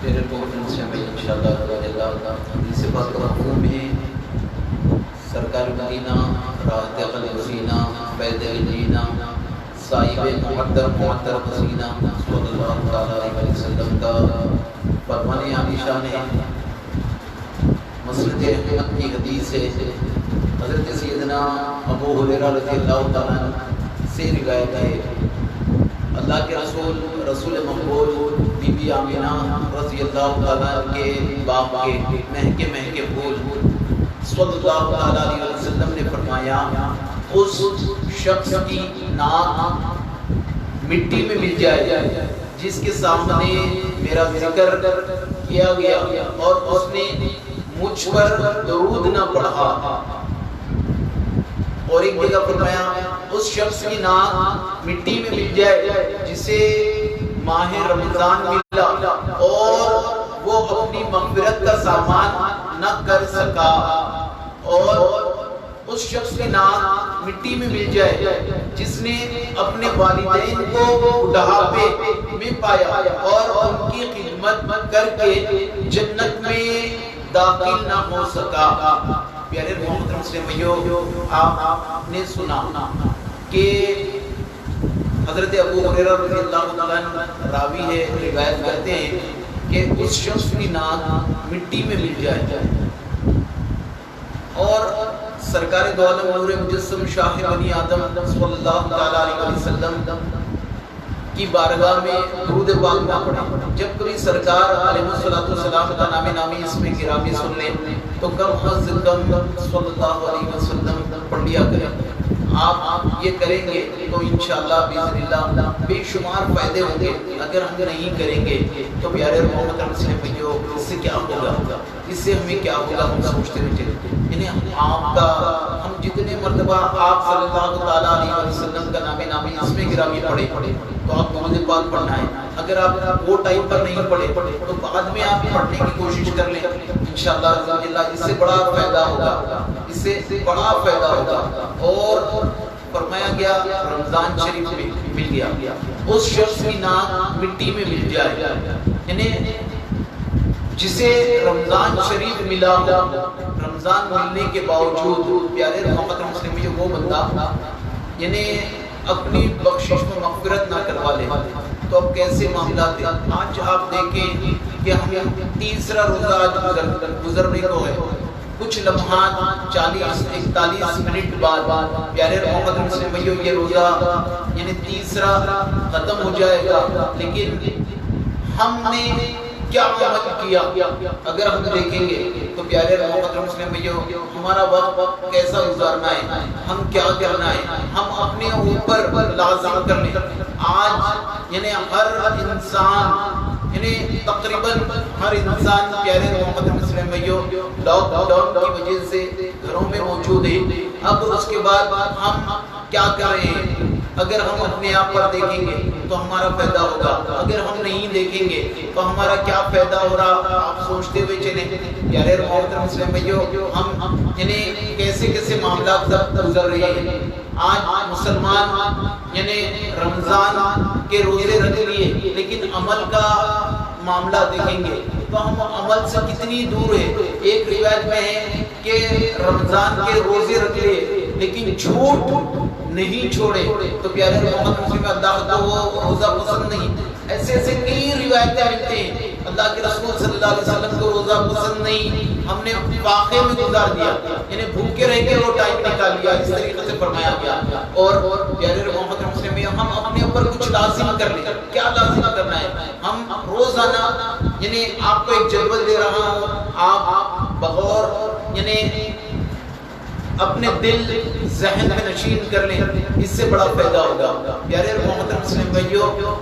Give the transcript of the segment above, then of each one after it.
میرے محترم سے میں انشاءاللہ حدیث پاک کا مفہوم ہے سرکار مدینہ راحت قلب سینہ فیض جینہ صاحب معطر حسینہ صلی اللہ تعالیٰ علیہ وسلم کا فرمان عالی شان ہے۔ مسند احمد کی حدیث ہے، حضرت سیدنا ابو ہریرہ رضی اللہ تعالیٰ عنہ سے روایت ہے، اللہ کے رسول مقبول بی بی آمینہ رضی اللہ تعالیٰ کے باغ کے مہکے مہکے پھول صلی اللہ تعالیٰ علیہ وسلم نے فرمایا، اس شخص کی ناک مٹی میں مل جائے جس کے سامنے میرا ذکر کیا گیا اور اس نے مجھ پر درود نہ پڑھا۔ اور ایک جگہ فرمایا، اس شخص کی ناک مٹی میں مل جائے جسے ماہ رمضان ملا اور وہ اپنی مغفرت کا سامان نہ کر سکا، اور اس شخص کی ناک مٹی میں مل جائے جس نے اپنے والدین کو بڑھاپے میں پایا اور ان کی خدمت کر کے جنت میں داخل نہ ہو سکا۔ پیارے محترم اسلامیو، آپ نے سنا کہ حضرت ابو ہریرہ رضی اللہ تعالیٰ عنہ راوی ہے، روایت کرتے ہیں کہ اس شخص کی ناک مٹی میں مل جائے اور سرکار دو عالم نور مجسم شاہ بنی آدم صلی اللہ تعالیٰ علیہ وسلم کی بارگاہ میں درود پاک نہ پڑھیں۔ جب کبھی سرکار علیہ السلام کا نامی اس میں گرامی سن لیں تو کم از کم صلی اللہ علیہ وسلم پڑھ لیا کریں۔ آپ یہ کریں گے تو انشاءاللہ باذن اللہ بے شمار فائدے ہوں گے۔ اگر ہم نہیں کریں گے تو پیارے محترم اسلامیو، اس سے کیا ہوگا، اس سے ہمیں کیا ہوگا، ہم سوچتے رہتے ہیں۔ یعنی ہم جتنے مرتبہ آپ صلی اللہ تعالیٰ علیہ وسلم کا نامی اس میں گرامی پڑھے تو آپ درود پاک پڑھنا ہے۔ اگر آپ وہ ٹائم پر نہیں پڑھے تو بعد میں آپ پڑھنے کی کوشش کر لیں، انشاءاللہ اس سے بڑا فائدہ ہوگا، اس سے بڑا فائدہ ہوگا۔ اور فرمایا گیا رمضان شریف میں مل گیا، اس شخص کی ناک مٹی میں مل جائے، یعنی جسے رمضان شریف ملا، رمضان ملنے کے باوجود پیارے محترم مسلم وہ بندہ یعنی اپنی بخشش میں مغفرت نہ کروا لے تو اب کیسے معاملات ہیں۔ آج آپ دیکھیں کہ ہم تیسرا روزہ آج گزرنے کو ہے، کچھ لمحات 40-41 منٹ بعد پیارے محمد مسلم یہ روزہ یعنی تیسرا ختم ہو جائے گا، لیکن ہم نے کیا عمل کیا؟ اگر ہم دیکھیں گے تو پیارے محمد مسلم ہمارا وقت کیسا گزارنا ہے، ہم کیا کرنا ہے، ہم اپنے اوپر لازم کر لیں۔ آج یعنی ہر انسان یعنی تقریباً ہر انسان پیارے محمد مسلم لاک ڈاؤن کی وجہ سے گھروں میں موجود ہے۔ اب اس کے بعد ہم کیا کر رہے ہیں؟ اگر ہم اپنے آپ پر دیکھیں گے تو ہمارا فائدہ ہوگا، اگر ہم نہیں دیکھیں گے تو ہمارا کیا فائدہ ہو رہا، آپ سوچتے ہوئے چلیں۔ پیارے محترم مسلم ہم یعنی کیسے کیسے معاملات گزر رہے ہیں۔ آج مسلمان یعنی رمضان کے روزے رکھ لیے لیکن عمل کا معاملہ دیکھیں گے تو ہم عمل سے کتنی دور ہے۔ ایک روایت میں ہے کہ رمضان کے روزے رکھ لیے لیکن جھوٹ نہیں چھوڑے تو پیارے محمد مسلم اللہ کو وہ روزہ پسند نہیں۔ ایسے ایسے کئی روایتیں ملتے ہیں، اللہ کے رسول صلی اللہ علیہ وسلم کو روزہ پسند نہیں، ہم نے واقعے میں گزار دیا، یعنی بھوکے رہ کے وہ ٹائم نکال لیا، اس طریقے سے فرمایا گیا۔ اور پیارے محمد مسلم ہم اپنے اوپر کچھ لازم کر لیں۔ کیا لازم کرنا ہے؟ ہم روزانہ یعنی آپ کو ایک جدول دے رہا ہوں، آپ بغور یعنی اپنے دل ذہن میں نشین کر لیں، اس سے بڑا فائدہ ہوگا۔ پیارے محترم مسلم بھائیو،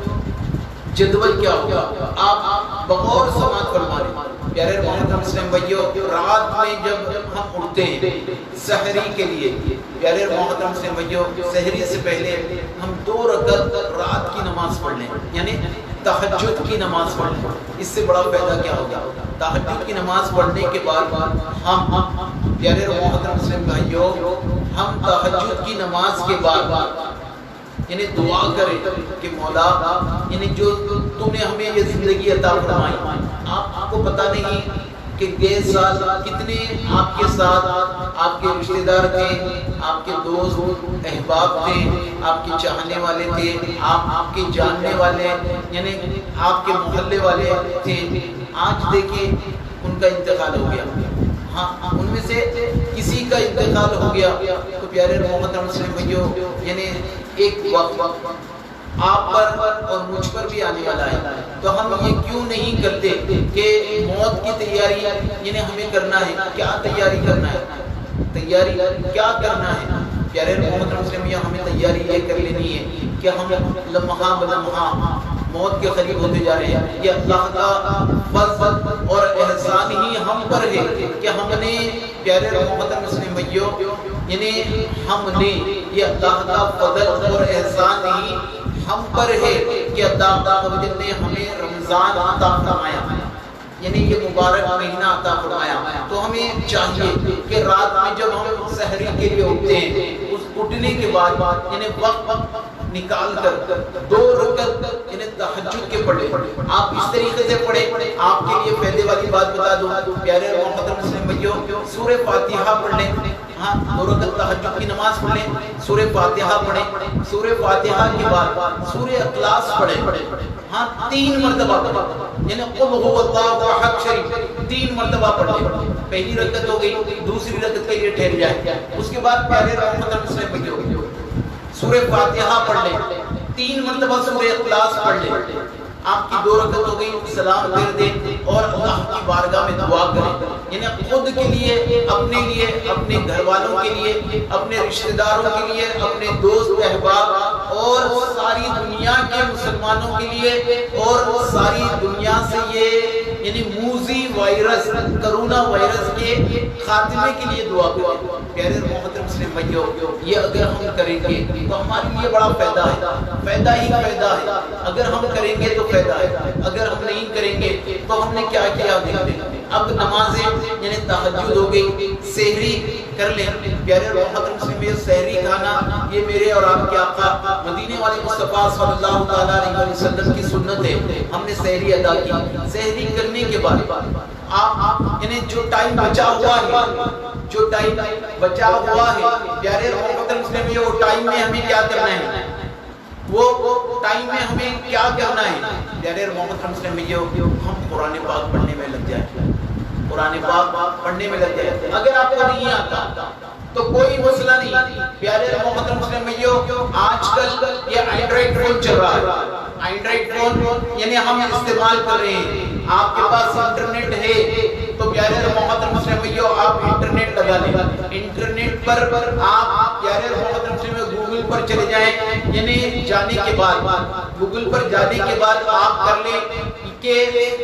جدول کیا ہوگا؟ آپ بغور سماعت فرما لیں۔ پیارے محترم مسلم بھائیو، رات میں جب ہم اٹھتے ہیں سحری کے لیے، پیارے محترم مسلم بھائیو سحری سے پہلے ہم 2 رکعت رات کی نماز پڑھ لیں، یعنی تہجد کی نماز پڑھ لیں۔ اس سے بڑا فائدہ کیا ہوگا؟ تہجد کی نماز پڑھنے کے بعد ہم پیارے محترم مسلم بھائیو ہم تہجد کی نماز کے بعد یعنی دعا کرے کہ مولا یعنی جو تو نے ہمیں یہ زندگی عطا فرمائی، آپ کو پتہ نہیں کہ گئے سال کتنے آپ کے ساتھ آپ کے رشتہ دار تھے، آپ کے دوست احباب تھے، آپ کے چاہنے والے تھے، آپ کے جاننے والے یعنی آپ کے محلے والے تھے. آج دیکھیں ان کا انتقال ہو گیا. ہاں ان میں سے کسی کا انتقال ہو گیا تو پیارے محترم مسلم بھائیوں یعنی ایک وقت آپ پر اور مجھ پر بھی آنے والا ہے. تو ہم یہ کیوں نہیں کرتے کہ موت کی تیاری یعنی ہمیں کرنا ہے. کیا تیاری کرنا ہے؟ تیاری کیا کرنا ہے پیارے محترم مسلم بھائیوں؟ ہمیں تیاری یہ کر لینی ہے کہ ہم لمحہ بلمحہ موت کے قریب ہوتے جا رہے ہیں. یہ اللہ کا فضل اور احسان ہی ہم پر ہے کہ ہم نے پیارے محترم مسلم بھائیوں یعنی ہم نے یہ اللہ کا فضل اور احسان ہی ہم پر ہے کہ اللہ تعالی نے ہمیں رمضان عطا فرمایا یعنی یہ مبارک مہینہ عطا فرمایا. تو ہمیں چاہیے کہ رات میں جب ہم سحری کے لیے اٹھتے ہیں اس اٹھنے کے بعد یعنی وقت نکال کر 2 رکعت یعنی تہجد کے پڑھیں. آپ اس طریقے سے پڑھیں. آپ کے لیے پہلے والی بات بتا دوں پیارے محترم مسلم بھائیوں، سورہ فاتحہ پڑھ لیں. ہاں 2 رکعت تہجد کی نماز پڑھ لیں، سورہ فاتحہ پڑھیں. سورہ فاتحہ کے بعد سورہ اخلاص پڑھیں. ہاں 3 مرتبہ پڑھیں یعنی قل هو اللہ احد شریف 3 مرتبہ پڑھیں. پہلی رکعت ہو گئی، دوسری رکعت کے لیے ٹھہر جائیں. اس کے بعد پیارے محترم مسلم بھائیوں سورہ فاتحہ پڑھ لیں، 3 مرتبہ سورہ اخلاص پڑھ لیں. آپ کی 2 رکعت ہو گئی، سلام پھیر دیں اور اللہ کی بارگاہ میں دعا کریں. یعنی خود کے لیے، اپنے گھر والوں کے لیے، اپنے رشتہ داروں کے لیے، اپنے دوست احباب اور ساری دنیا کے مسلمانوں کے لیے اور ساری دنیا سے یہ یعنی موذی وائرس کرونا وائرس کے خاتمے کے لیے دعا کریں. پیارے محترم مسلم بھائیوں یہ اگر ہم کریں گے تو ہمارے لیے بڑا فائدہ ہے، فائدہ ہی فائدہ ہے. اگر ہم کریں گے تو فائدہ ہے، اگر ہم نہیں کریں گے تو ہم نے کیا کیا دیکھ لیں. اب نمازیں یعنی تہجد ہو گئی، سحری کر لیں. پیارے محترم مسلم بھائیوں سحری کھانا یہ میرے اور آپ کے آقا مدینے والے مصطفیٰ صلی اللہ تعالیٰ علیہ وسلم کی سنت ہے. ہم نے سحری ادا کی. سحری کرنے کے بعد آپ یعنی جو ٹائم بچا ہوا ہے پیارے محترم مسلم بھائیوں وہ ٹائم میں ہمیں کیا کرنا ہے؟ وہ ٹائم میں ہمیں کیا کرنا ہے پیارے محترم مسلم بھائیوں؟ ہم قرآن پاک پڑھنے میں لگ جائیں. قرآن پاک پڑھنے میں لگ جائیں. اگر آپ کو نہیں آتا تو کوئی مسئلہ نہیں. پیارے محترم مسلم بھائیوں آج کل یہ اینڈرائیڈ فون چل رہا ہے. اینڈرائیڈ فون یعنی ہم استعمال کر رہے ہیں. آپ کے پاس انٹرنیٹ ہے تو پیارے محترم مسلم بھائیوں آپ انٹرنیٹ لگا لیں. انٹرنیٹ پر آپ پیارے محترم مسلم بھائیوں گوگل پر چلے جائیں. یعنی جانے کے بعد گوگل پر جانے کے بعد آپ کر لیں کہ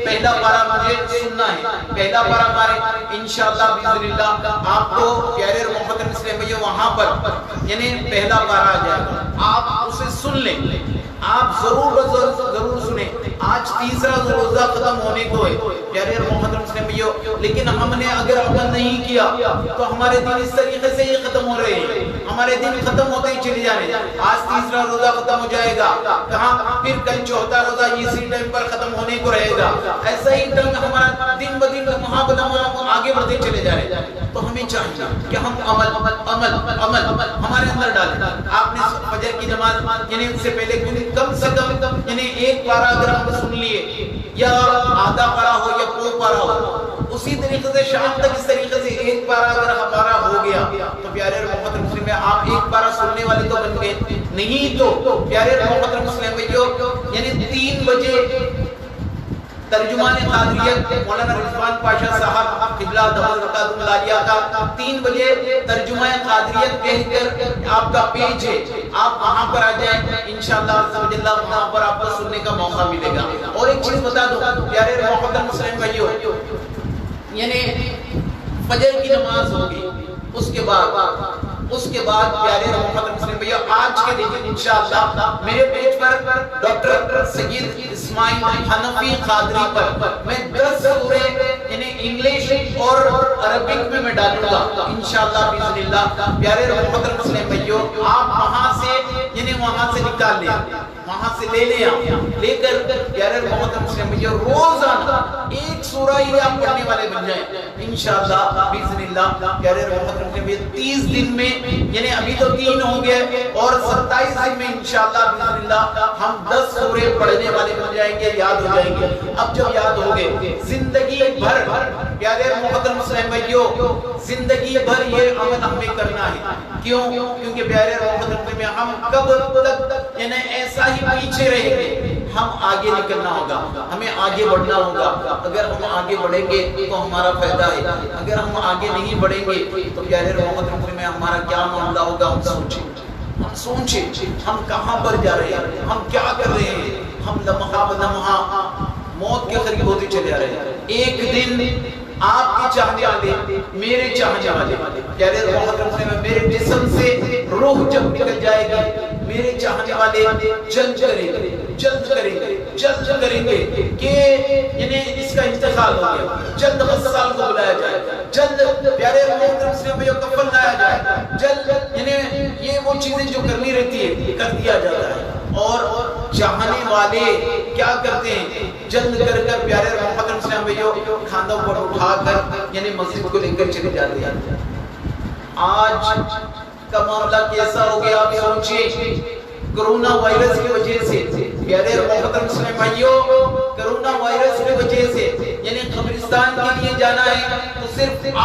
پہلا پارا مجھے سننا ہے. پہلا پارا ہمارے انشاءاللہ باذن اللہ آپ کو پیارے محترم مسلم بھائیوں وہاں پر یعنی پہلا پارا آ جائے گا. آپ اسے سن لیں. آپ ضرور سنیں. آج تیسرا روزہ ختم ہونے کو ہے پیارے محترم مسلم بھائیوں، لیکن ہم نے اگر عمل نہیں کیا تو ہمارے دن اس طریقے سے ہی ختم ہو رہے ہیں. ہمارے دن ختم ہوتے ہی چلے جانے. آج تیسرا روزہ ختم ہو جائے گا، کہاں پھر کل چوتھا روزہ اسی ٹائم پر ختم ہونے کو رہے گا. ایسا ہی ٹائم ہمارا دن بدن آگے بڑھتے چلے جا رہے ہیں. تو ہمیں چاہیے کہ ہم عمل ہمارے اندر ڈالیں. آپ نے فجر کی نماز یعنی اس سے پہلے کم سے کم یعنی 1 پارا اگر ہم سن لیے یا آدھا پارا ہو یا پورا پارا ہو، اسی طریقے سے شام تک اس طریقے سے 1 پارا اگر ہمارا ہو گیا تو پیارے محترم مسلم میں آپ 1 پارا سننے والے تو بن گئے. نہیں تو پیارے محترم مسلم بھائیوں یعنی 3 بجے ترجمان قادریت مولانا رضوان پاشا صاحب قبلہ دامت برکاتہ العالیہ کا 3 بجے ترجمہ قادریت کہہ کر آپ کا پیج ہے، آپ وہاں پر آ جائیں. انشاءاللہ وہاں پر آپ کو سننے کا موقع ملے گا. اور ایک چیز بتا دوں پیارے محترم مسلم بھائیوں یعنی فجر کی نماز ہوگی، اس کے بعد پیارے محترم مسلم بھائیوں آج کے دن انشاءاللہ میرے پیج پر ڈاکٹر سید اسماعیل حنفی قادری پر میں 10 سورے یعنی انگلش اور عربک میں ڈالوں گا انشاءاللہ باذن اللہ. پیارے محترم مسلم بھائیوں آپ وہاں سے انہیں وہاں سے نکال لیا، وہاں سے لے لیا، لے کر پیارے محترم مسلم بھائیو روزانہ ایک سورہ ہی آپ پڑھنے والے بن جائیں انشاءاللہ باذن اللہ۔ پیارے محترم مسلم بھائیو 30 دن میں، یعنی ابھی تو 3 ہو گئے اور 27 دن میں انشاءاللہ باذن اللہ ہم 10 سورے پڑھنے والے بن جائیں گے، یاد ہو جائیں گے۔ اب جب یاد ہو گئے زندگی بھر پیارے محترم مسلم بھائیو زندگی بھر یہ عمل ہمیں کرنا ہے۔ کیوں؟ کیونکہ پیارے محترم میں ہم کب تک یعنی ایسا ہی پیچھے رہیں گے، ہم آگے نکلنا ہوگا، ہمیں آگے بڑھنا ہوگا۔ اگر ہم آگے بڑھیں گے تو ہمارا فائدہ ہے، اگر ہم آگے نہیں بڑھیں گے تو پیارے محترم میں ہمارا کیا معاملہ ہوگا؟ ہم سوچیں ہم کہاں پر جا رہے ہیں، ہم کیا کر رہے ہیں، ہم لمحہ بلمحہ موت کے قریب ہوتے چلے آ رہے ہیں۔ ایک دن آپ کے چاہنے والے، میرے چاہنے والے، پیارے محترم سے میرے جسم سے روح جب نکل جائے گی، میرے چاہنے والے جلد کریں گے کہ یعنی اس کا انتقال ہو گیا، جلد غسال کو بلایا جائے، جلد پیارے محترم سے میں کفن لایا جائے، جلد یعنی یہ وہ چیزیں جو کرنی رہتی ہے کر دیا جاتا ہے۔ اور چاہنے والے کیا کرتے ہیں؟ جلد کر پیارے محترم سے ہمیں کھاندوں پر اٹھا کر یعنی مسجد کو لے کر چلے جاتے ہیں۔ آج کا معاملہ کیسا ہو گیا آپ سوچئے، کرونا وائرس کی وجہ سے پیارے محترم مسلم بھائیوں، کرونا وائرس کی وجہ سے یعنی قبرستان کے لیے جانا ہے تو صرف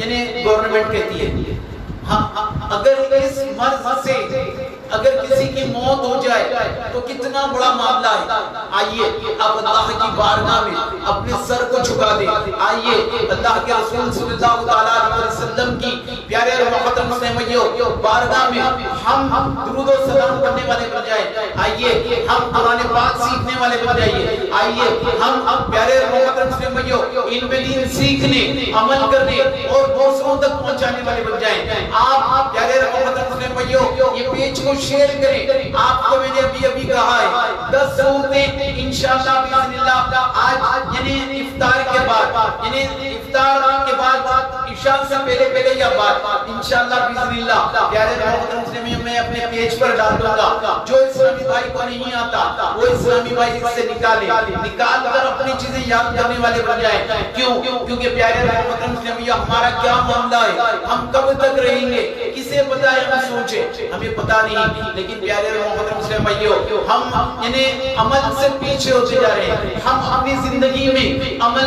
یعنی گورنمنٹ کہتی ہے۔ اگر اس مرض سے اگر کسی کی موت ہو جائے تو کتنا بڑا معاملہ ہے۔ آئیے اب اللہ کی بارگاہ میں اپنے سر کو جھکا دیں، آئیے اللہ کے رسول صلی اللہ علیہ وسلم کی پیارے محترم مسلمانوں بارگاہ میں ہم درود و سلام پڑھنے والے بن جائیں، آئیے ہم قرآن پاک سیکھنے والے بن جائیے، آئیے ہم پیارے محترم مسلمانوں علم دین سیکھنے، عمل کرنے اور دوسروں تک پہنچانے والے بن جائیں۔ آپ پیارے محترم مسلمانوں یہ پیج کو شیئر کریں۔ آپ کو میں نے ابھی کہا ہے 10 صورتیں انشاءاللہ باذن اللہ آج یعنی افطار کے بعد یعنی افطار کے بعد عشاء سے پہلے یا بعد انشاءاللہ باذن اللہ پیارے محترم مسلمین میں اپنے پیج پر ڈال دوں گا۔ جو اسلامی بھائی کو نہیں آتا وہ اسلامی بھائی اس سے نکال کر اپنی چیزیں یاد کرنے والے بن جائیں۔ کیوں؟ کیونکہ پیارے محترم مسلمین ہمارا کیا معاملہ ہے، ہم کب تک رہیں گے کسے پتا ہے؟ ہم سوچیں، ہمیں پتا نہیں، لیکن پیارے محترم مسلم بھائیو ہم یعنی عمل سے پیچھے ہوتے جا رہے ہیں۔ ہم اپنی زندگی میں عمل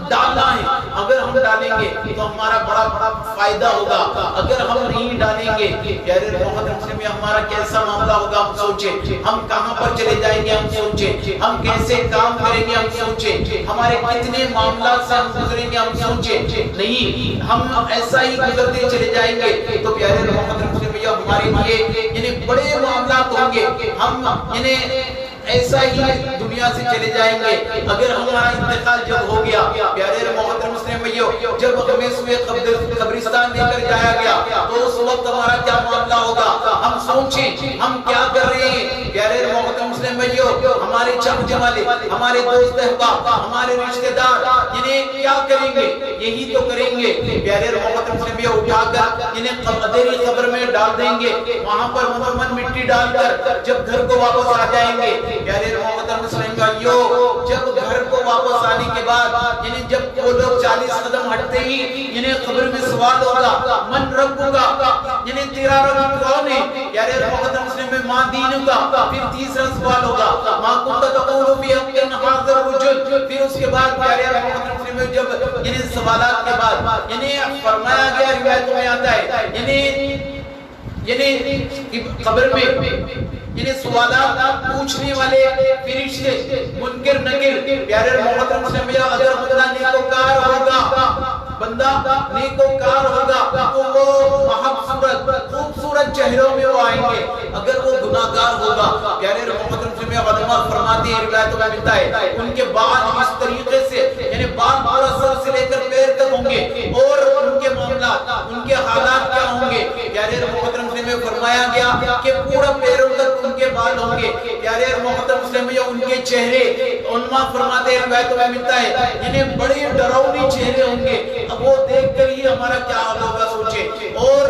ڈالنا ہے، اگر ہم ڈالیں گے تو ہمارا بڑا فائدہ ہوگا، اگر ہم نہیں ڈالیں گے پیارے محترم مسلم ہمارا کیسا معاملہ ہوگا؟ ہم سوچیں، ہم کہاں پر چلے جائیں گے؟ ہم سوچیں، ہم کیسے کام کریں گے؟ ہم سوچیں، ہمارے کتنے معاملات سے ہم گزریں گے؟ ہم سوچیں، نہیں ہم ایسا ہی گزرتے چلے جائیں گے تو پیارے محترم مسلم ہمارے لیے یعنی بڑے معاملات ہوں گے، ہم یعنی ایسا ہی دنیا سے چلے جائیں گے۔ اگر ہمارا انتقال جب ہو گیا پیارے محترم مسلم بھائیو، جب ہمیں سوئے قبرستان لے کر جایا گیا تو اس وقت ہمارا کیا معاملہ ہوگا؟ ہم سوچیں ہم کیا کر رہے ہیں پیارے محترم مسلم بھائیو، ہمارے چاہنے والے، ہمارے دوست احباب، ہمارے رشتہ دار یعنی کیا کریں گے؟ یہی تو کریں گے پیارے محترم مسلم بھائیو، اٹھا کر یعنی اندھیری قبر میں ڈال دیں گے، وہاں پر مدمن مٹی ڈال کر جب گھر کو واپس آ جائیں گے پیارے محترم مسلم بھائیو، جب گھر کو واپس آنے کے بعد یعنی جب وہ لوگ 40 قدم ہٹتے ہی یعنی قبر میں سوال ہوگا من ربکا، یعنی تیرا رب کون ہے؟ پیارے محترم مسلم بھائی ماں دین کا، پھر تیسرا سوال ہوگا ما کنت تقول فی حق ھذا الرجل، پھر اس کے بعد پیارے محترم مسلم بھائی جب یعنی سوالات کے بعد یعنی فرمایا گیا روایت میں آتا ہے یعنی قبر میں یعنی سوالات پوچھنے والے فرشتے منکر نکیر پیارے محترم مسلم بھائی اگر بندہ نیکوکار ہوگا، بندہ نیکوکار ہوگا تو وہ خوبصورت چہروں میں وہ آئیں گے، اگر وہ گناہگار ہوگا پیارے محترم مسلم بھائی علماء فرماتے ہیں روایتوں میں ملتا ہے ان کے بال اس طریقے سے یعنی بال پورا سر سے لے کر پیر تک ہوں گے اور ان کے معاملات ان کے حالات کیا ہوں گے؟ پیارے محترم مسلم بھائی فرمایا گیا کہ پورا پیروں تک ان کے بال ہوں گے، پیارے محترم مسلم بھائی ان کے چہرے علماء فرماتے ہیں روایتوں میں ملتا ہے یعنی بڑے ڈراؤنے چہرے ہوں گے، اب وہ دیکھ کر ہی ہمارا کیا حال ہوگا سوچیں۔ اور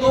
2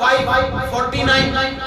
5:49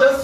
10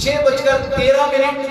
6:13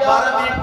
12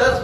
10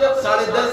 10:30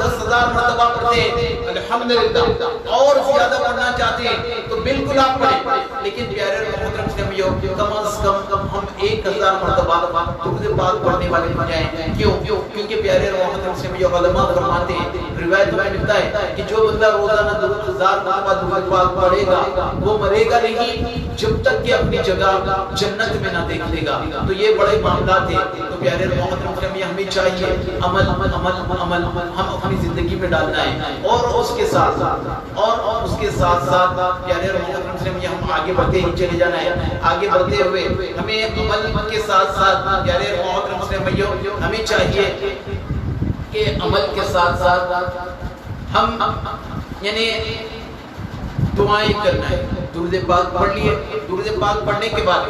10,000 1000 مرتبہ پڑھتے ہیں الحمدللہ، اور زیادہ پڑھنا چاہتے ہیں تو بالکل آپ پڑھیں، لیکن پیارے محترم اسلامیوں کم از کم ہم 1000 مرتبہ درود پاک پڑھنے والے بن جائیں۔ کیوں؟ کیونکہ پیارے محترم اسلامیوں علماء فرماتے ہیں، روایت میں ملتا ہے کہ جو بندہ روزانہ 1000 مرتبہ درود پاک پڑھے گا وہ مرے گا نہیں جب تک کہ اپنی جگہ جنت میں نہ دیکھ لے گا۔ تو یہ بڑے معاملات ہیں۔ تو پیارے محترم اسلامیوں ہمیں چاہیے عمل ہم اپنی زندگی میں ڈالنا ہے، اور اس کے ساتھ پیارے محترم اسلامیوں ہم آگے بڑھتے ہی چلے جانا ہے۔ آگے بڑھتے ہوئے ہمیں عمل کے ساتھ پیارے محترم اسلامیوں ہمیں چاہیے کہ عمل کے ساتھ ہم یعنی دعائیں کرنا ہے۔ درود پاک پڑھ لیے، درود پاک پڑھنے کے بعد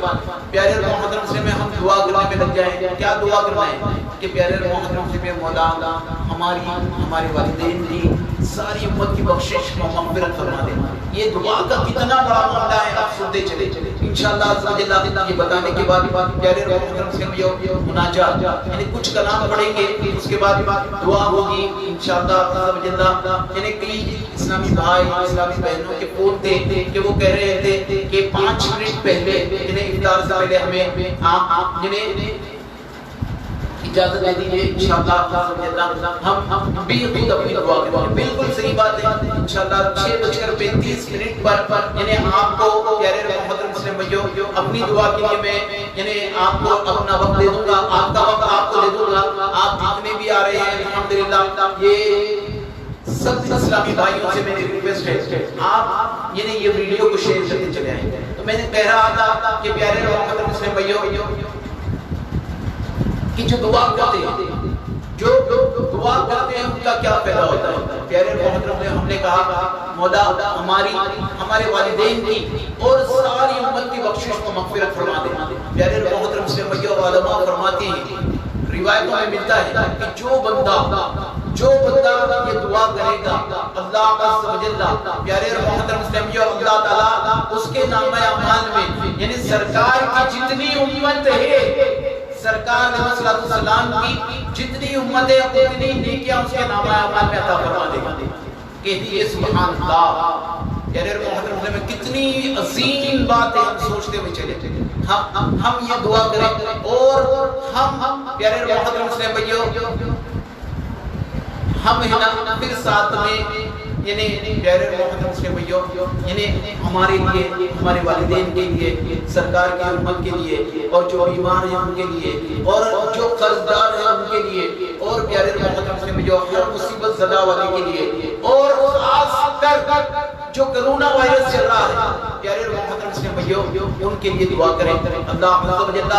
پیارے محترم سے میں ہم دعا کرنے میں لگ جائیں۔ کیا دعا کرنا ہے کہ پیارے محترم سے میں مولا ہمارے والدین کی ساری امت کی بخشش و مغفرت فرما دے۔ یہ دعا کا کتنا بڑا معاملہ ہے، آپ سنتے چلے انشاءاللہ عز و جل۔ یہ بتانے کے بعد پیارے محترم سے مناجات یعنی کچھ کلام پڑھیں گے، اس کے بعد دعا ہوگی انشاءاللہ عز و جل۔ یعنی کئی اسلامی بھائی اسلامی بہنوں کے فون تھے کہ وہ کہہ رہے تھے کہ 5 منٹ پہلے یعنی افطار سے پہلے ہمیں آپ یعنی اجازت دے دیجیے انشاءاللہ ہم بھی خود اپنی دعا کریں گے۔ بالکل صحیح بات ہے انشاءاللہ 6:35 پر یعنی آپ کو پیارے محترم مسلم بھائیوں اپنی دعا کے لیے میں یعنی آپ کو اپنا وقت دے دوں گا، آپ کا وقت آپ کو دے دوں گا۔ آپ جتنے بھی آ رہے ہیں الحمدللہ، یہ سب اسلامی بھائیوں سے میری ریکویسٹ ہے آپ یعنی یہ ویڈیو کو شیئر کرتے چلے آئیں۔ تو میں نے کہہ رہا تھا کہ پیارے محترم مسلم بھائیوں کہ جو دعا کرتے ہیں ان کا کیا فائدہ ہوتا ہے۔ پیارے محترم نے ہم نے کہا مولا ہمارے والدین کی اور ساری امت کی بخشش و مغفرت فرما دے۔ پیارے محترم سے علماء فرماتے ہیں، روایتوں میں ملتا ہے کہ جو بندہ یہ دعا کرے گا اللہ عز و جل پیارے محترم اسلامیوں اللہ تعالیٰ اس کے نامہ اعمال میں یعنی سرکار کی جتنی امت ہے، سرکار علیہ السلام کی جتنی امت ہے اتنی نیکیاں اس کے نامہ اعمال میں عطا فرما دے گا۔ کہتی ہے سبحان اللہ۔ پیارے محترم میں کتنی عظیم بات ہے، ہم سوچتے ہوئے چلے ہم یہ دعا کریں، اور ہم پیارے محترم سے بھائیوں ہم پھر ساتھ میں یعنی پیارے محترم سے بھائیوں یعنی ہمارے لیے، ہمارے والدین کے لیے، سرکار کی امت کے لیے، اور جو بیمار ہیں ان کے لیے، اور جو قرضدار ہیں ان کے لیے، اور پیارے محترم سے بھائیوں ہر مصیبت زدہ والے کے لیے، اور خاص کر جو کرونا وائرس چل رہا ہے پیارے محترم سے بھائیوں ان کے لیے دعا کریں۔ اللہ عز و جل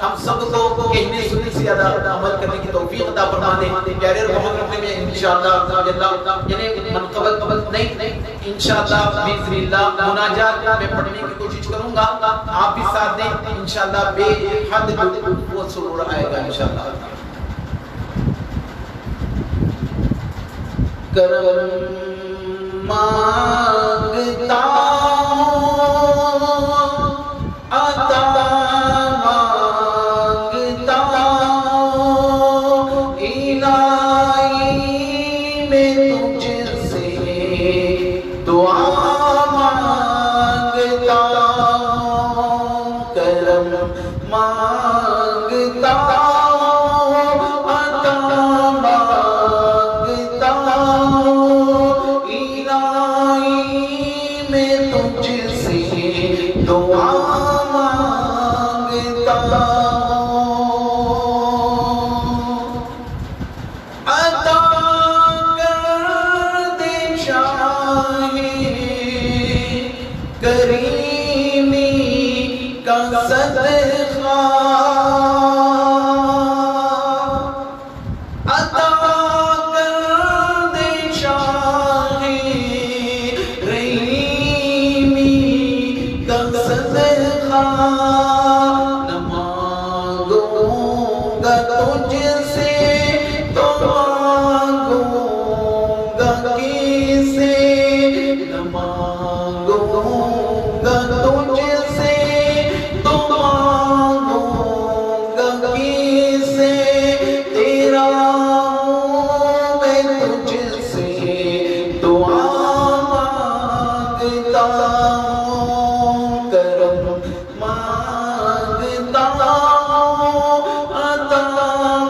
ہم سب کو کہنے سننے سے زیادہ عمل کرنے کی توفیق عطا فرما دے۔ پیارے محترم میں انشاءاللہ عز و جل یعنی منقبت نہیں انشاءاللہ باذن اللہ مناجات میں پڑھنے کی کوشش کروں گا، آپ بھی ساتھ دیں انشاءاللہ بے حد لطف و سرور آئے گا انشاءاللہ۔ کرم مانگتا ہوں عطا مانگتا ہوں الہی میں تجھ سے دعا مانگتا ہوں، کرم مانگتا ہوں عطا مانگتا ہوں الہی میں تجھ سے دعا مانگتا ہوں، عطا کر دے شاہ کریمی کا صدقہ، عطا کر دے شاہ رحیمی کا صدقہ، نہ مانگوں گا تجھ سے تو مانگوں گا کس سے، نہ مانگوں گا تجھ سے تو مانگوں گا کس سے، تیرا ہوں میں تجھ سے مانگتا ہوں، عطا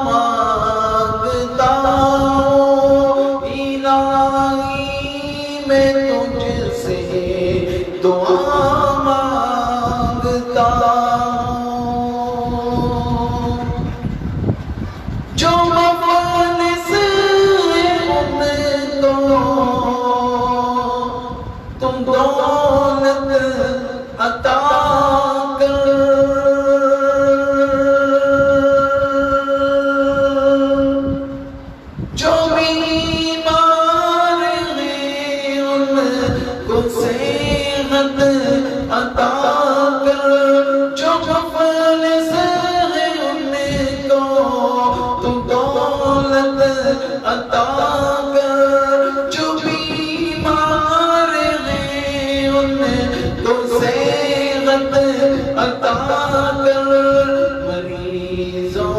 مانگتا ہوں، الہی میں تجھ سے دعا مانگتا ہوں۔ جو مفلس ہیں ان کو تم دولت عطا کر، جو بیمار ہیں ان کو صحت عطا کر، جو مفلس ہیں ان کو تو دولت عطا کر، جو بیمار ہیں ان کو صحت عطا کر، مریضوں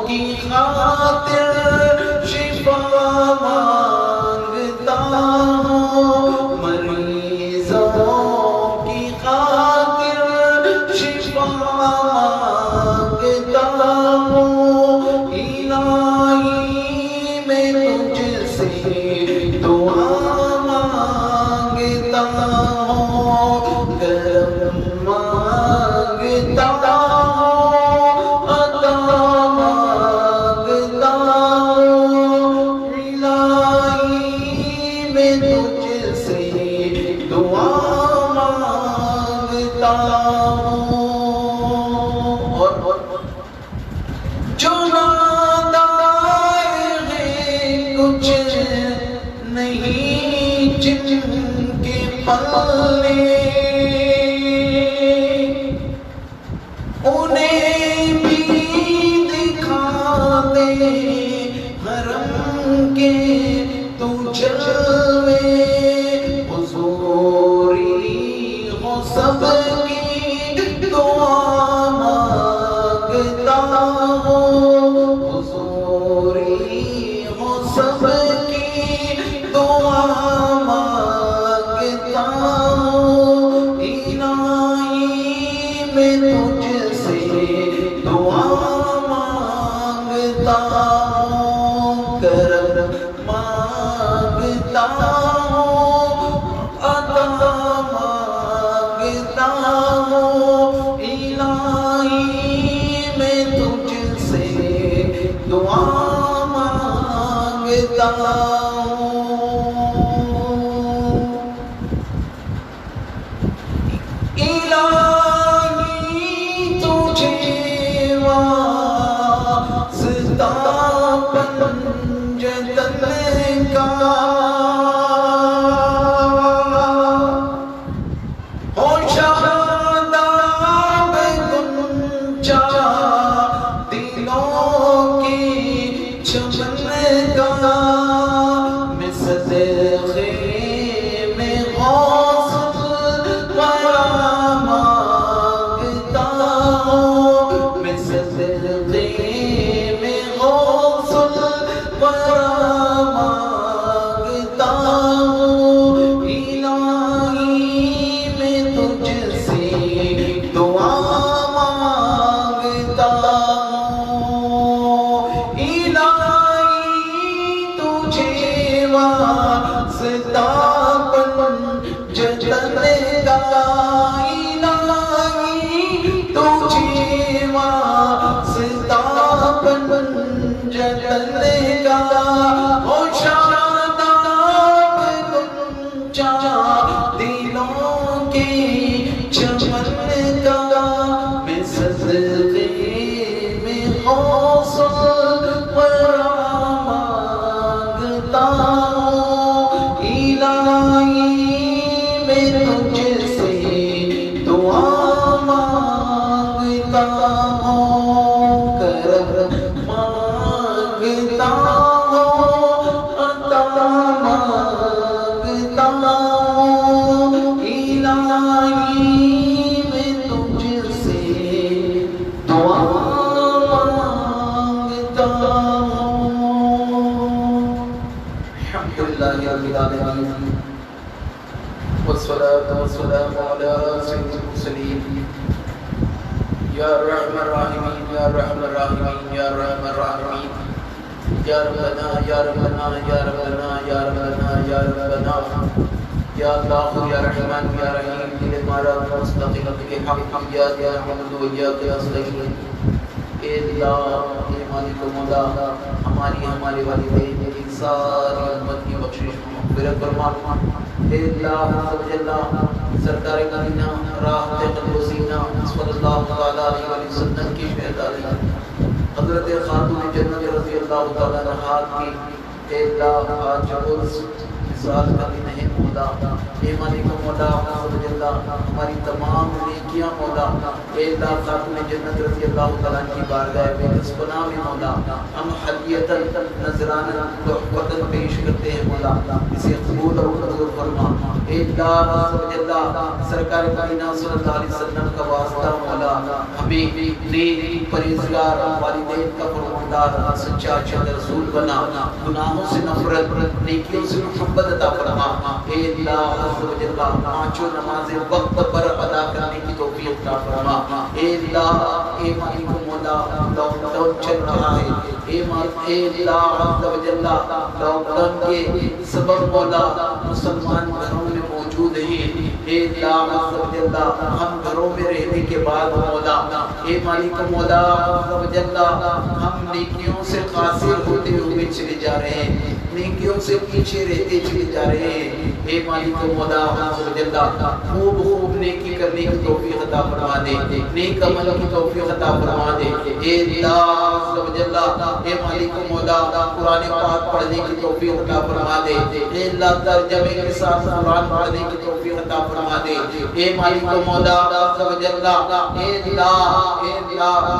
کی خاطر شفا مانگتا ہوں، مریضوں کی خاطر شفا مانگتا ہوں، الہی میں تجھ سے دعا مانگتا ہوں، کرم مانگتا ہوں، عطا مانگتا ہوں، الہی میں تجھ سے دعا مانگتا ہوں۔ اور جو نادار ہیں کچھ نہیں جن کے پلے، انہیں بھی دکھا دے حرم کے تو جلوے، حضوری ہو سب کی دعا مانگتا ہوں، حضوری ہو سب کی دعا مانگتا ہوں، الہی میں تجھ سے دعا مانگتا ہوں، کرم مانگتا ہوں، عطا مانگتا ہوں، الہی میں تجھ سے دعا مانگتا ہوں۔ الہی تجھے واسطہ پنجتن کا ہو، شاداب گنجا دلوں کی چمن کا، میں صدقے میں غوث الورا مانگتا ہوں، میں صدقے میں غوث الورا مانگتا ہوں، الہی میں تجھ سے دعا مانگتا ہوں، الہی تجھے واسطہ پنجتن کا، الہی تجھے واسطہ پنجتن کا، ہو شاداب گنجا دلوں کی چمن کا، میں صدقے میں غوث الورا مانگتا ہوں، الہی میں تجھ سے دعا مانگتا ہوں، کرم یا رحم الراحمین یا رحم الراحمین یا رحم الراحمین یا ربنا یا ربنا یا ربنا یا ربنا یا ربنا یا اللہ یا رحمان یا رحیم دل ہمارا مستقیم کے حق یا حمد و یا نستعین اے اللہ اے مالک و مولا ہمارے والدین کی ساری امت کی بخشش مغفرت فرما اے اللہ عز و جل سرکار مدینہ راحت قلب و سینہ صلی اللہ تعالی علیہ وسلم کی شہدائی حضرت خاتون جنت رضی اللہ تعالی عنہا کی اے اللہ آج روز سال کا دن ہے مولا اے مالک مولا عز و جل ہماری تمام نیکیاں مولا اے اللہ خاتون جنت رضی اللہ تعالیٰ کی بارگاہ میں پناہ میں مولا ہم حلیتا نذرانہ تحفۃ پیش کرتے ہیں مولا اسے قبول اور منظور فرما اے اللہ عز و جل سرکار مدینہ صلی اللہ علیہ وسلم کا واسطہ مولا ہمیں نیک پرہیزگار والدین کا فرماندار سچا چند رسول بنا گناہوں سے نفرت نیکیوں سے محبت عطا فرما اے اللہ عز و جل پانچوں نمازیں وقت پر ادا کرنے کی توفیق عطا فرما اے اللہ اے مالک مولا لاک ڈاؤن چل رہا ہے اے اللہ عز و جل لاک ڈاؤن کے سبب مولا مسلمان گھروں میں موجود ہیں اے اللہ عز و جل ہم گھروں میں رہنے کے بعد مولا اے مالک مولا عز و جل ہم نیکیوں سے قاصر ہوتے ہوئے چلے جا رہے ہیں نیکیوں سے پیچھے رہتے چلے جا رہے ہیں اے مالک مولا عز و جل خوب نیکی کرنے کی توفیق عطا فرما دے نیک عمل کی توفیق عطا فرما دے اے اللہ عز و جل اے مالک مولا قرآن پاک پڑھنے کی توفیق عطا فرما دے اے اللہ ترجمے کے ساتھ قرآن پڑھنے کی توفیق عطا فرما دے اے مالک مولا عز و جل اے اللہ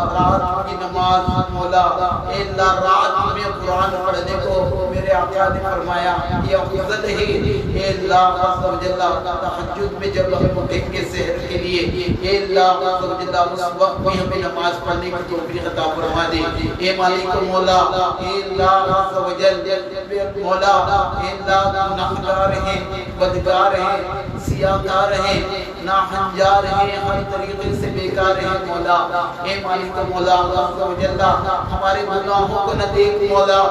رات کی نماز مولا اے اللہ رات میں قرآن پڑھنے کو میرے آقا نے فرمایا یہ افضل ہے اے اللہ عز و جل تہجد میں جب ہم اٹھیں گے سحر کے لیے اے اللہ عز و جل اس وقت بھی ہمیں نماز پڑھنے کی توفیق عطا فرما دے اے مالک مولا اے اللہ عز و جل مولا اے اللہ گناہگار ہیں بدکار ہیں سیاہکار ہیں ناہنجار ہیں ہر طریقے سے بیکار ہیں مولا اے مالک مولا عز و جل ہمارے گناہوں کو نہ دیکھ مولا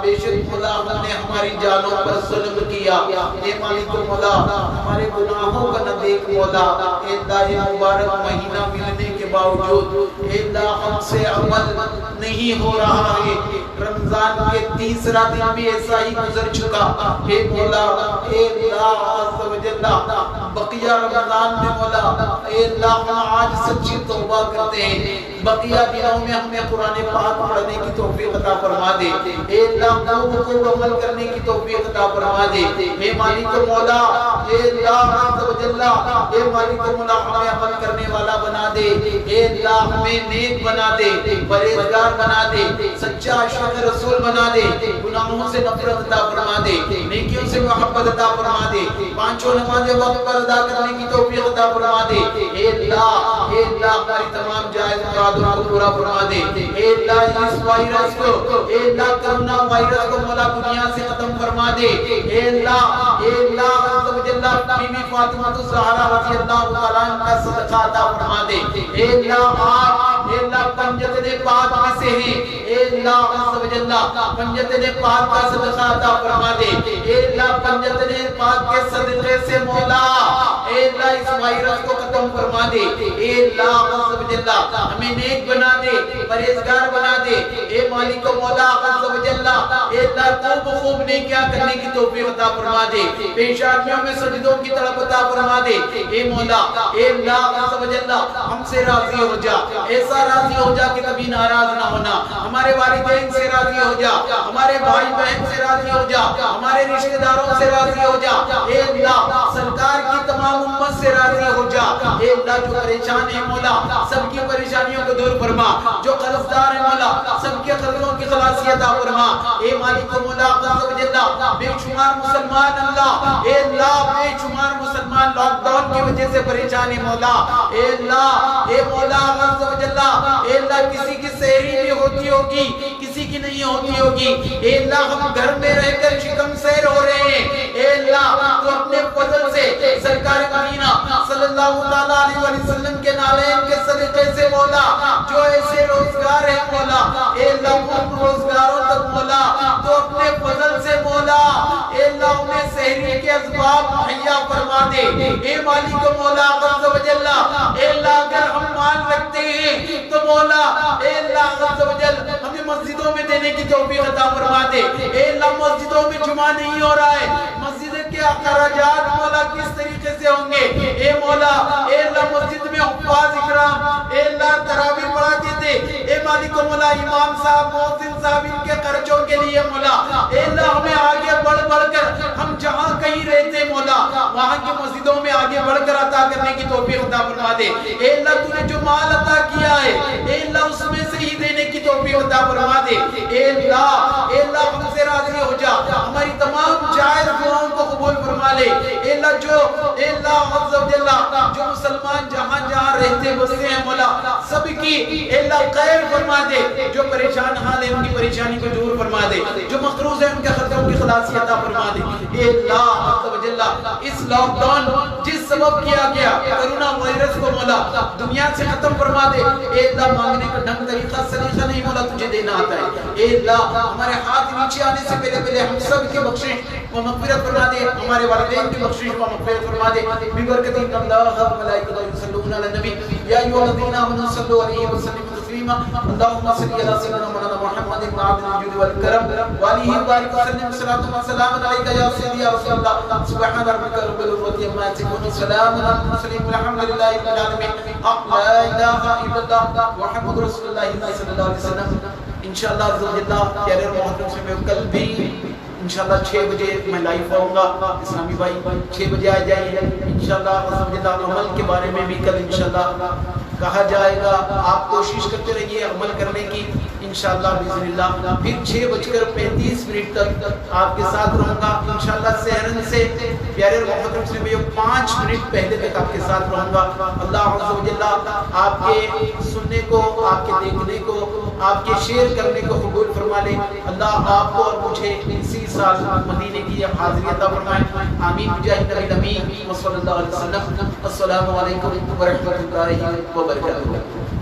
بے شک مولا ہم نے ہماری جانوں پر ظلم کیا اے مالک مولا ہمارے گناہوں کا نہ دیکھ مولا اے اللہ یہ مبارک مہینہ ملنے کے باوجود اے اللہ ہم سے عمل نہیں ہو رہا ہے رمضان کے تیسرا دن بھی ایسا ہی گزر چکا اے مولا اے اللہ عز و جل بقیہ رمضان میں مولا اے اللہ ہم آج سچی توبہ کرتے ہیں بقیہ دنوں میں ہمیں قرآن پاک پڑھنے کی توفیق عطا فرما دے اے اللہ کو عمل کرنے کی توفیق عطا فرما دے اے مالک مولا اے اللہ عز و جل اے مالک مولا ہمیں عمل کرنے والا بنا دے اے اللہ ہمیں نیک بنا دے پرہیزگار بنا دے سچا عاشق رسول بنا دے گناہوں سے نفرت عطا فرما دے نیکیوں سے محبت عطا فرما دے پانچوں نمازیں وقت پر ادا کرنے کی توفیق عطا فرما دے اے اللہ ہماری تمام جائز مرادوں کو پورا فرما دے اے اللہ اس وائرس کو اے اللہ کرونا وائرس کو مولا دنیا سے ختم فرما دے اے اللہ عز و جل بی بی فاطمہ الزہرا رضی اللہ تعالیٰ عنہ کا صدقہ عطا فرما دے اے اللہ پنجتن پاک میں سے ہیں اے اللہ عز و جل پنجتن پاک کا صدقہ عطا فرما دے اے اللہ پنجتن پاک کے صدقے سے مولا اے اللہ اس وائرس کو ختم فرما دے اے اللہ عز و جل ہمیں نیک بنا دے پرہیزگار بنا دے اے مالک مولا عز و جل اے اللہ خوب نیکیاں کرنے کی توفیق عطا فرما دے پیشانیوں میں سجدوں کی طرف عطا فرما دے اے مولا اے اللہ عز و جل ہم سے راضی ہو جا ایسا راضی ہو جا کہ کبھی ناراض نہ ہونا ہمارے والدین سے راضی ہو جا ہمارے بھائی بہن سے راضی ہو جا ہمارے رشتہ داروں سے راضی ہو جا اے اللہ سرکار کی تمام امت سے راضی ہو جا اے اللہ جو پریشان ہے مولا سب کی پریشانیوں کو دور فرما جو قرضدار ہے مولا سب کے قرضوں کی خلاصی عطا فرما اے مالک مولا عز و جل بے شمار مسلمان اللہ اے اللہ بے شمار مسلمان لاک ڈاؤن کی وجہ سے پریشان ہے مولا اے اللہ اے مولا عز و جل اے اللہ کسی کی سحری بھی ہوتی ہوگی کسی کی نہیں ہوتی ہوگی اے اللہ ہم گھر میں رہ کر شکم سیر ہو رہے ہیں اے اللہ تو اپنے فضل سے سرکار مدینہ صلی اللہ علیہ وسلم کے نالین کے صدقے سے مولا جو ایسے روزگار ہے مولا اے اللہ ان روزگاروں تک مولا تو اپنے فضل سے مولا اے اللہ انہیں سحری کے اسباب مہیا فرما دے اے مالک مولا عز و جل اے اللہ اگر ہم مال رکھتے ہیں تو مولا اے اللہ عز و جل ہمیں مسجدوں میں دینے کی توفیق عطا فرما دے اے اللہ مسجدوں میں جمعہ نہیں ہو رہا ہے مسجد کے اخراجات مولا کس طریقے سے ہوں گے اے مولا اے اللہ مسجد میں حفاظ اکرام اے اللہ تراویح پڑھاتے تھے اے مالک مولا امام صاحب مؤذن صاحب ان کے خرچوں کے لیے مولا اے اللہ ہمیں آگے بڑھ بڑھ کر ہم جہاں کہیں رہتے مولا وہاں کی مسجدوں میں آگے بڑھ کر عطا کرنے کی توفیق عطا فرما دے اے اللہ تو نے جو مال عطا کیا ہے اے اللہ اس میں سے ہی دینے کی توفیق عطا فرما دے اے اللہ ہم سے راضی ہو جا ہماری تمام جائز دعاؤں کو قبول فرما لے اے اللہ اے اللہ عز و جل جو مسلمان جہاں جہاں رہتے بستے ہیں مولا سب کی اے اللہ خیر فرما دے جو پریشان حال ہے ان کی پریشانی کو دور فرما دے جو مقروض ہے ان کے خطروں کی خلاصی عطا فرما دے اے اللہ عز و جل اس لاک ڈاؤن جس سبب کیا گیا کرونا وائرس کو مولا دنیا سے ختم فرما دے اے اللہ مانگنے کا ڈھنگ طریقہ سلیقہ نہیں مولا تجھے دینا آتا ہے اے اللہ ہمارے ہاتھ نیچے آنے سے پہلے ہم سب کے بخشش و مغفرت فرما دے ہمارے والدین کی بخشش و مغفرت فرما دے ببرکت ان اللہ و ملائکتہ یصلون علی النبی یا ایھا الذین آمنوا صلوا علیہ وسلموا تسلیما اللهم صل علی سیدنا مولانا محمد بن عبد الجود والکرم وعلیہ وبارک وسلم صلاۃ و سلام علیک یا سیدی یا رسول اللہ سبحان ربک رب العزۃ عما یصفون سلام علی المرسلین والحمد للہ رب العالمین لا الہ الا اللہ محمد رسول اللہ صلی اللہ علیہ وسلم انشاءاللہ عز و جل پیارے اور محترم سے میں کل بھی انشاءاللہ 6 بجے میں لائیو آؤں گا اسلامی بھائی 6 بجے آ جائیے انشاءاللہ عز و جل عمل کے بارے میں بھی کل انشاءاللہ کہا جائے گا آپ کوشش کرتے رہیے عمل کرنے کی انشاءاللہ بإذن اللہ پھر 6:35 تک آپ کے ساتھ رہوں گا انشاءاللہ سحرن سے پیارے اور محترم سے میں 5 منٹ پہلے تک آپ کے ساتھ رہوں گا اللہ عز و جل آپ کے سننے کو آپ کے دیکھنے کو آپ کے شیئر کرنے کو قبول فرما لے اللہ آپ کو اور مجھے اسی سال مدینے کی حاضری عطا فرمائے آمین بجاہ نبی امین صلی اللہ علیہ وسلم السلام علیکم ورحمۃ اللہ وبرکاتہ